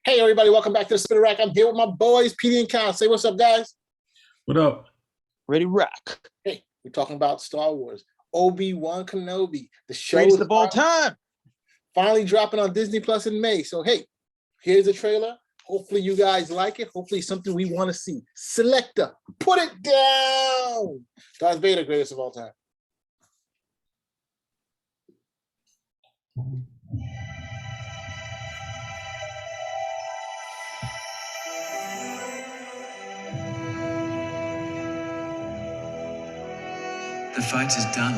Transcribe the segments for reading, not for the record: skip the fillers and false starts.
Hey, everybody, welcome back to the Spinner Rack. I'm here with my boys, Petey and Cal. Say what's up, guys. What up? Ready rock. Hey, we're talking about Star Wars. Obi Wan Kenobi, the show Greatest of all time. Finally dropping on Disney Plus in May. So, hey, here's the trailer. Hopefully you guys like it. Hopefully something we want to see. Selector, put it down. Darth Vader, greatest of all time. The fight is done.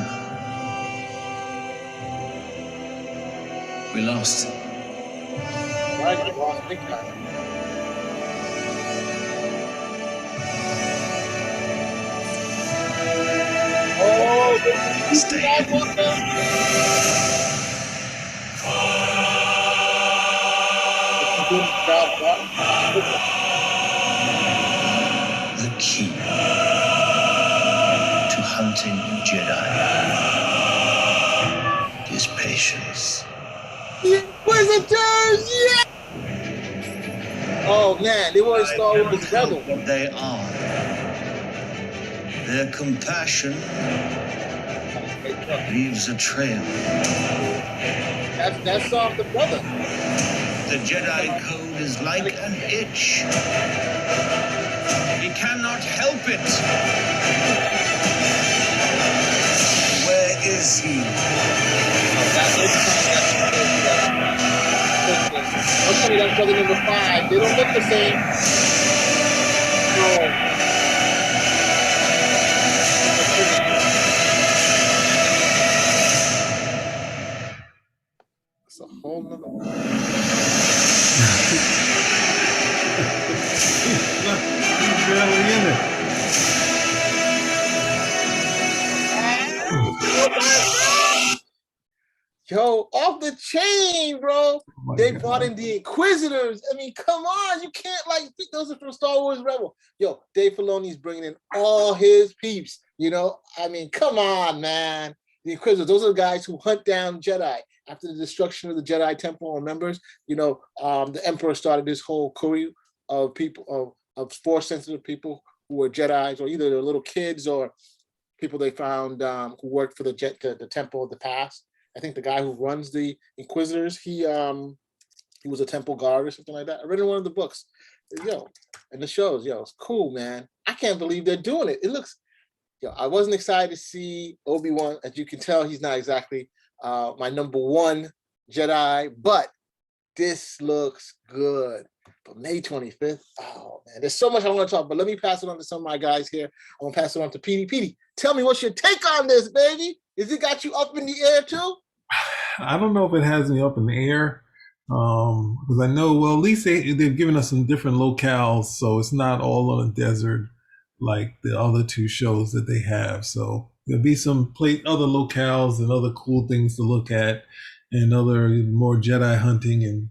We lost. Right, you lost big time. Oh, Stay. The key to hunting Jedi is patience. The Inquisitors, yeah! Oh man, they were in Star Wars Rebel. What they are. Their compassion leaves a trail. That's the brother. The Jedi code is like an itch. He cannot help it. Where is he? I'll tell you that's brother number 5. They don't look the same. No. It's a whole nother. Barely in it. Yo, off the chain, bro. Oh They God. brought in the Inquisitors. I mean, come on. You can't think those are from Star Wars Rebel. Yo, Dave Filoni's bringing in all his peeps. You know, I mean, come on, man. The Inquisitors, those are the guys who hunt down Jedi. After the destruction of the Jedi Temple, remembers, you know, the Emperor started this whole crew of people, of Force-sensitive people who were Jedis, or either they're little kids or people they found who worked for the Temple of the Past. I think the guy who runs the Inquisitors, he was a temple guard or something like that. I read in one of the books. Yo, and the shows, yo, it's cool, man. I can't believe they're doing it. It looks, yo, I wasn't excited to see Obi-Wan. As you can tell, he's not exactly my number 1 Jedi, but this looks good. But May 25th, oh man, there's so much I want to talk, but let me pass it on to some of my guys here. I'm gonna pass it on to Petey. Petey, tell me what's your take on this, baby? Is it got you up in the air too? I don't know if it has me up in the air, because I know, well, at least they've given us some different locales, so it's not all on a desert like the other 2 shows that they have. So there'll be some other locales and other cool things to look at, and other more Jedi hunting and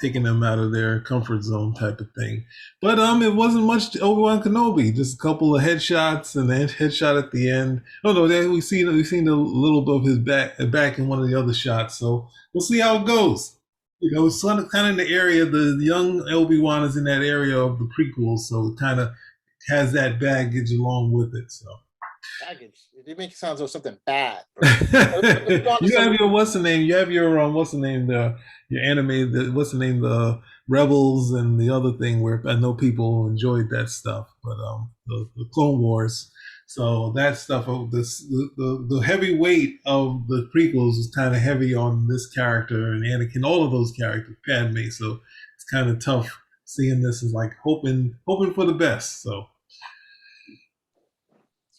taking them out of their comfort zone type of thing. But it wasn't much Obi Wan Kenobi, just a couple of headshots and a headshot at the end. Oh no, we've seen a little bit of his back in one of the other shots. So we'll see how it goes. You know, it's kind of in the area. The young Obi Wan is in that area of the prequels, so it kind of has that baggage along with it. So. Baggage. They make it sound like something bad. You have your what's the name? You have your what's the name? Your anime. What's the name? The Rebels and the other thing where I know people enjoyed that stuff, but the Clone Wars. So that stuff, the heavy weight of the prequels is kind of heavy on this character and Anakin, all of those characters, Padme. So it's kind of tough seeing this as like hoping for the best. So.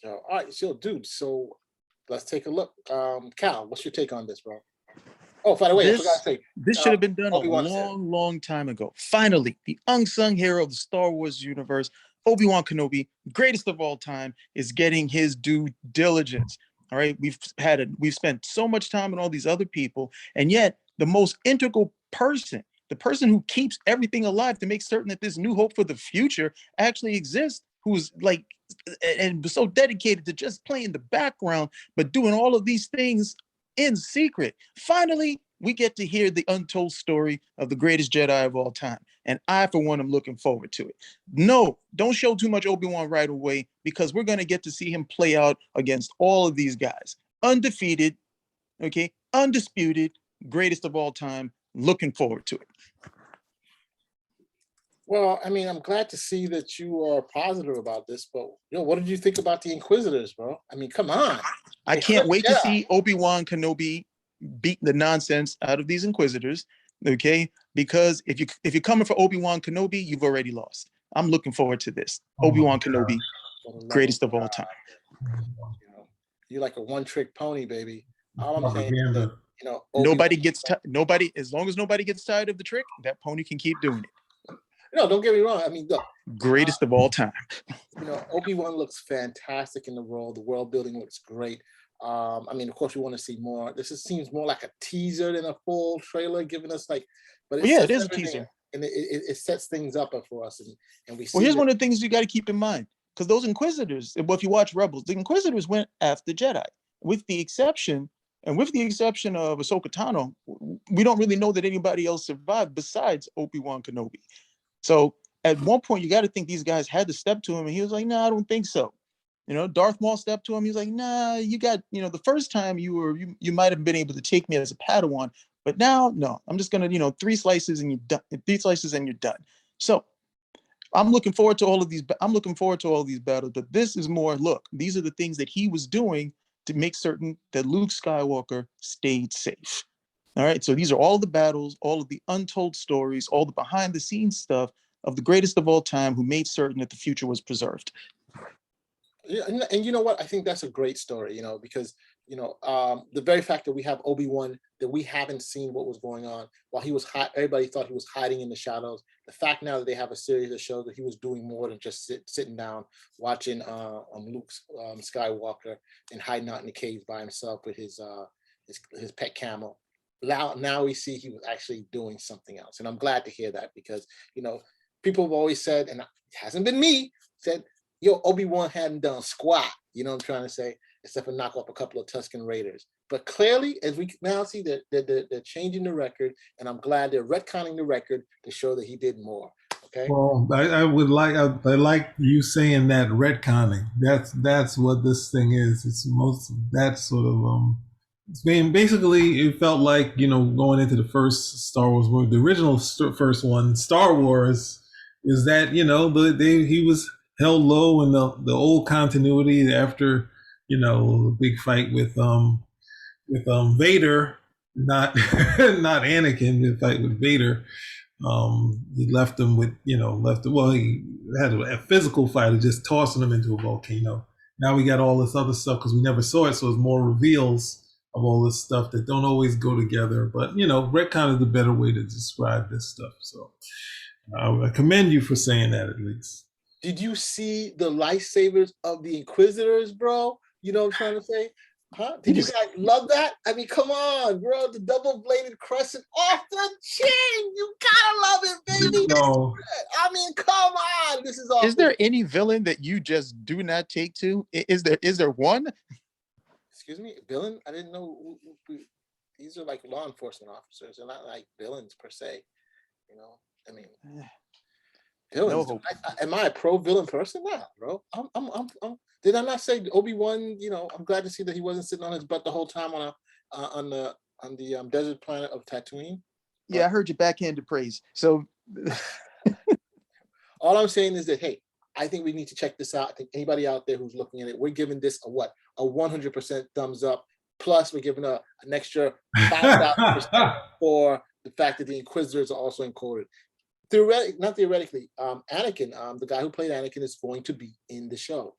All right, so dude, so let's take a look. Cal, what's your take on this, bro? Oh, by the way, I forgot to say, this should have been done a long time ago. Finally, the unsung hero of the Star Wars universe, Obi Wan Kenobi, greatest of all time, is getting his due diligence. All right, we've spent so much time on all these other people, and yet the most integral person, the person who keeps everything alive to make certain that this new hope for the future actually exists, who's like and so dedicated to just playing the background, but doing all of these things in secret. Finally, we get to hear the untold story of the greatest Jedi of all time. And I, for one, am looking forward to it. No, don't show too much Obi-Wan right away, because we're going to get to see him play out against all of these guys. Undefeated, okay, undisputed, greatest of all time. Looking forward to it. Well, I mean, I'm glad to see that you are positive about this, but what did you think about the Inquisitors, bro? I mean, come on. I can't wait to see Obi Wan Kenobi beat the nonsense out of these Inquisitors, okay? Because if you're coming for Obi Wan Kenobi, you've already lost. I'm looking forward to this. Obi Wan Kenobi, greatest of all time. You're like a one-trick pony, baby. All I'm saying is that, nobody, as long as nobody gets tired of the trick, that pony can keep doing it. No, don't get me wrong. I mean, look, greatest of all time. Obi-Wan looks fantastic in the role. The world building looks great. I mean, of course, we want to see more. This seems more like a teaser than a full trailer, giving us but it is a teaser, and it sets things up for us, and we see. Well, here's one of the things you got to keep in mind, because those Inquisitors, well, if you watch Rebels, the Inquisitors went after Jedi, with the exception of Ahsoka Tano. We don't really know that anybody else survived besides Obi-Wan Kenobi. So at one point, you got to think these guys had to step to him, and he was like, "No, I don't think so." Darth Maul stepped to him. He was like, "Nah, you got, the first time you might have been able to take me as a Padawan, but now, no, I'm just gonna, 3 slices and you're done. 3 slices and you're done." So I'm looking forward to all of these. I'm looking forward to all these battles, but this is more. Look, these are the things that he was doing to make certain that Luke Skywalker stayed safe. All right, so these are all the battles, all of the untold stories, all the behind the scenes stuff of the greatest of all time, who made certain that the future was preserved. Yeah, and you know what? I think that's a great story, because the very fact that we have Obi-Wan, that we haven't seen what was going on while he was everybody thought he was hiding in the shadows. The fact now that they have a series that shows that he was doing more than just sitting down watching Luke Skywalker and hiding out in the caves by himself with his pet camel. Now we see he was actually doing something else, and I'm glad to hear that, because people have always said, and it hasn't been me, said, Obi-Wan hadn't done squat, what I'm trying to say, except for knock off a couple of Tusken Raiders. But clearly, as we now see, that they're changing the record, and I'm glad they're retconning the record to show that he did more. Okay. Well, I like you saying that retconning. That's what this thing is. It's most that sort of basically, it felt like, going into the first Star Wars movie, the original first one, Star Wars, is that, he was held low in the old continuity after, the big fight with Vader, not not Anakin, the fight with Vader. He left him with, he had a physical fight of just tossing him into a volcano. Now we got all this other stuff because we never saw it, so it's more reveals of all this stuff that don't always go together. But, retcon is the better way to describe this stuff. So I commend you for saying that, at least. Did you see the lightsabers of the Inquisitors, bro? You know what I'm trying to say? Huh? Did you guys love that? I mean, come on, bro. The double-bladed crescent off the chin. You gotta love it, baby. No. I mean, come on. This is all. Is there any villain that you just do not take to? Is there one? Excuse me, villain? I didn't know. These are like law enforcement officers. They're not like villains per se. I mean, villains. No. Am I a pro-villain person? Nah, bro. Did I not say Obi-Wan? I'm glad to see that he wasn't sitting on his butt the whole time on the desert planet of Tatooine. Yeah, I heard your backhanded praise. So all I'm saying is that, hey, I think we need to check this out. I think anybody out there who's looking at it, we're giving this a 100% thumbs up. Plus, we're giving an extra 5,000% for the fact that the Inquisitors are also included. Not theoretically, Anakin, the guy who played Anakin, is going to be in the show.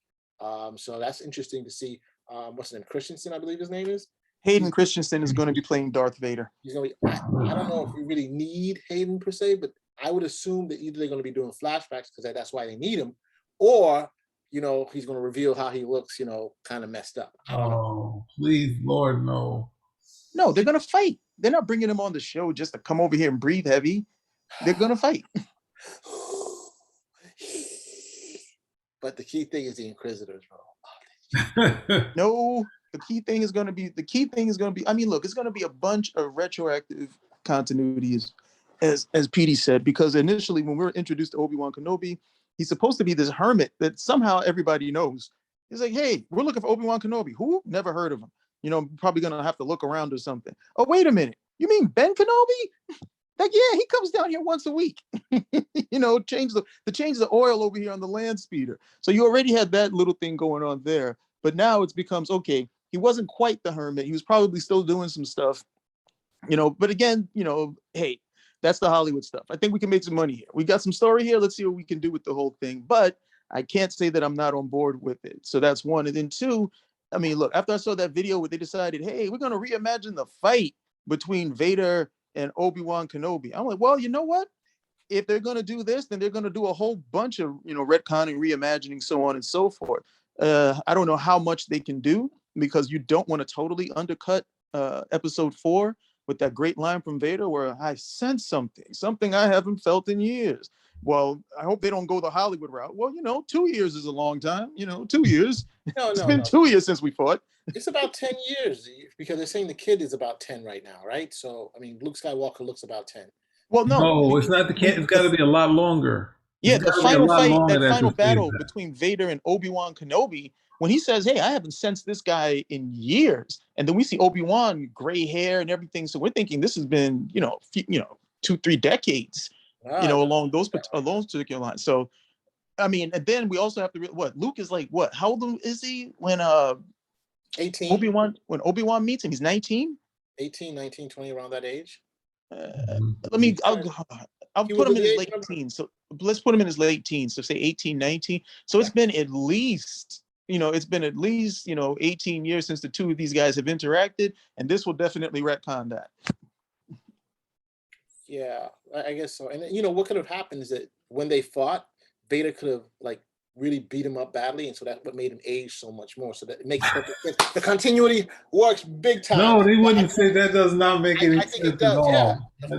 So that's interesting to see. What's his name? Christensen, I believe his name is. Hayden Christensen is going to be playing Darth Vader. He's going to be. I don't know if we really need Hayden per se, but I would assume that either they're going to be doing flashbacks because that's why they need him, or he's going to reveal how he looks, kind of messed up. Oh, please, Lord, no. No, they're going to fight. They're not bringing him on the show just to come over here and breathe heavy. They're going to fight. But the key thing is the Inquisitors, bro. No, the key thing is going to be. I mean, look, it's going to be a bunch of retroactive continuities, as Petey said, because initially when we were introduced to Obi Wan Kenobi, he's supposed to be this hermit that somehow everybody knows. He's like, hey, we're looking for Obi Wan Kenobi. Who? Never heard of him. You know, probably going to have to look around or something. Oh, wait a minute. You mean Ben Kenobi? Like, yeah, he comes down here once a week. You know, change the oil over here on the land speeder. So you already had that little thing going on there. But now it becomes, okay, he wasn't quite the hermit. He was probably still doing some stuff, you know, but again, you know, hey, that's the Hollywood stuff. I think we can make some money here. We got some story here. Let's see what we can do with the whole thing. But I can't say that I'm not on board with it. So that's one. And then two, I mean, look, after I saw that video where they decided, hey, we're going to reimagine the fight between Vader and Obi-Wan Kenobi. I'm like, well, you know what? If they're going to do this, then they're going to do a whole bunch of, you know, retconning, reimagining, so on and so forth. I don't know how much they can do, because you don't want to totally undercut episode 4 with that great line from Vader where I sense something I haven't felt in years. Well, I hope they don't go the Hollywood route. Well, you know, 2 years is a long time. You know, 2 years. It's been 2 years since we fought. It's about 10 years because they're saying the kid is about 10 right now, right? So, I mean, Luke Skywalker looks about 10. Well, no, it's not the kid. It's got to be a lot longer. Yeah, the final fight, that final battle that. between Vader and Obi-Wan Kenobi, when he says, hey, I haven't sensed this guy in years. And then we see Obi-Wan, gray hair and everything. So we're thinking this has been, 2-3 decades, along those particular lines. So, I mean, and then we also have to, Luke is like, what? How old is he when 18. Obi-Wan meets him? He's 19? 18, 19, 20, around that age. I'll put him in his late teens. So let's put him in his late teens. So say 18, 19. So it's been at least, 18 years since the two of these guys have interacted. And this will definitely retcon that. Yeah, I guess so. And what could have happened is that when they fought, Vader could have really beat him up badly, and so that's what made him age so much more. So that it makes perfect sense. The continuity works big time. No, they wouldn't say that. Does not make any sense it does, at all. Yeah.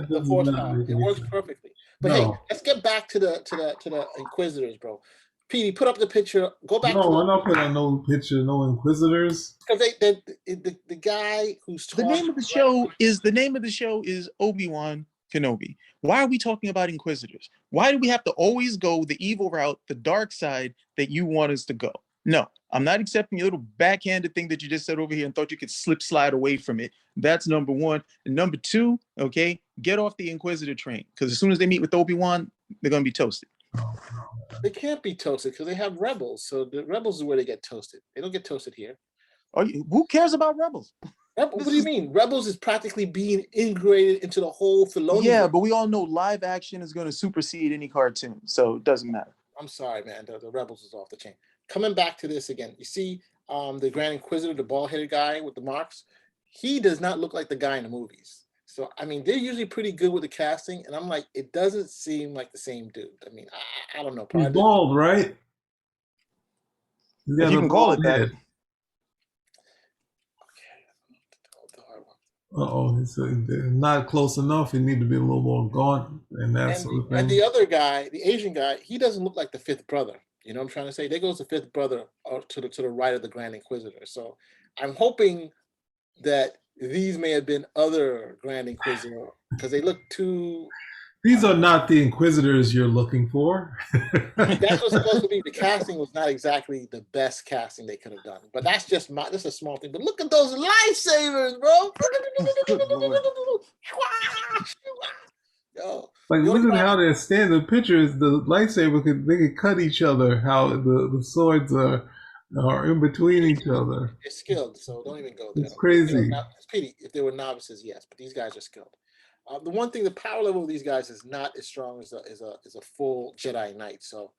The Force power, it works perfectly. But hey, let's get back to the Inquisitors, bro. Petey, put up the picture. Go back. No, we're not putting on no picture, no Inquisitors. Because the guy who's the name of the show is Obi-Wan Kenobi. Why are we talking about Inquisitors? Why do we have to always go the evil route, the dark side that you want us to go? No, I'm not accepting your little backhanded thing that you just said over here and thought you could slide away from it. That's number one. And number two, okay, get off the Inquisitor train, because as soon as they meet with Obi-Wan, they're going to be toasted. They can't be toasted because they have rebels. So the rebels is where they get toasted. They don't get toasted here. Who cares about rebels? What do you mean? Rebels is practically being integrated into the whole Filoni. Yeah, but we all know live action is going to supersede any cartoon, so it doesn't matter. I'm sorry, man. The Rebels is off the chain. Coming back to this again, you see the Grand Inquisitor, the bald-headed guy with the marks? He does not look like the guy in the movies. So, I mean, they're usually pretty good with the casting, and I'm like, it doesn't seem like the same dude. I mean, I don't know. He's bald, right? If you can call it that. It's not close enough. He need to be a little more gaunt and that sort of thing. And the other guy, the Asian guy, he doesn't look like the fifth brother. You know what I'm trying to say? There goes the fifth brother to the right of the Grand Inquisitor. So I'm hoping that these may have been other Grand Inquisitor because they look too. These are not the Inquisitors you're looking for. That's what's supposed to be. The casting was not exactly the best casting they could have done. But that's just a small thing. But look at those lifesavers, bro. Yo, look at how they're standing. The pictures, the lightsaber they could cut each other. How the swords are in between each other. They're skilled, so don't even go there. It's crazy. It's pity if they were novices, yes, but these guys are skilled. The one thing, the power level of these guys is not as strong as a full Jedi Knight. So,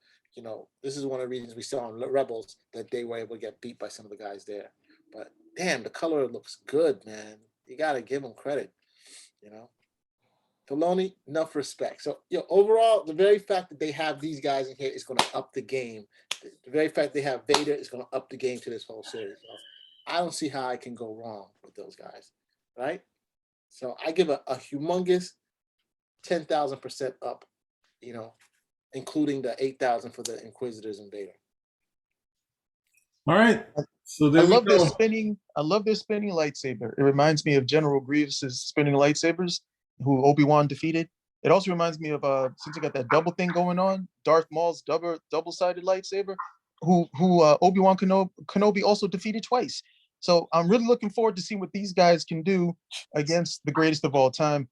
this is one of the reasons we saw in Rebels that they were able to get beat by some of the guys there. But damn, the color looks good, man. You got to give them credit, Filoni, enough respect. So, overall, the very fact that they have these guys in here is going to up the game. The very fact they have Vader is going to up the game to this whole series. So I don't see how I can go wrong with those guys, right? So I give a humongous 10,000% up, including the 8,000 for the Inquisitors and Vader. All right. So I there we love their go. spinning. I love their spinning lightsaber. It reminds me of General Grievous's spinning lightsabers, who Obi-Wan defeated. It also reminds me of since you got that double thing going on, Darth Maul's double-sided lightsaber, who Obi-Wan Kenobi also defeated twice. So I'm really looking forward to see what these guys can do against the greatest of all time.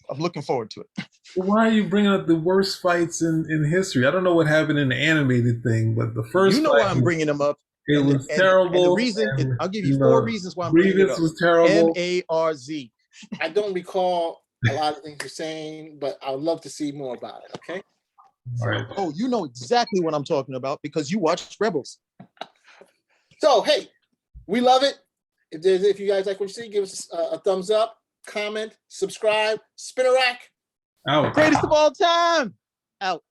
I'm looking forward to it. Why are you bringing up the worst fights in history? I don't know what happened in the animated thing, but the first You know why fight I'm bringing them up. it And was and the terrible. reason And, I'll give you 4 reasons why I'm bringing it Grievous up. was terrible. MARZ. I don't recall a lot of things you're saying, but I would love to see more about it. Okay. All right. Oh, you know exactly what I'm talking about because you watched Rebels. So hey, we love it. If you guys like what you see, give us a thumbs up, comment, subscribe, spin a rack. Out. Greatest of all time. Out.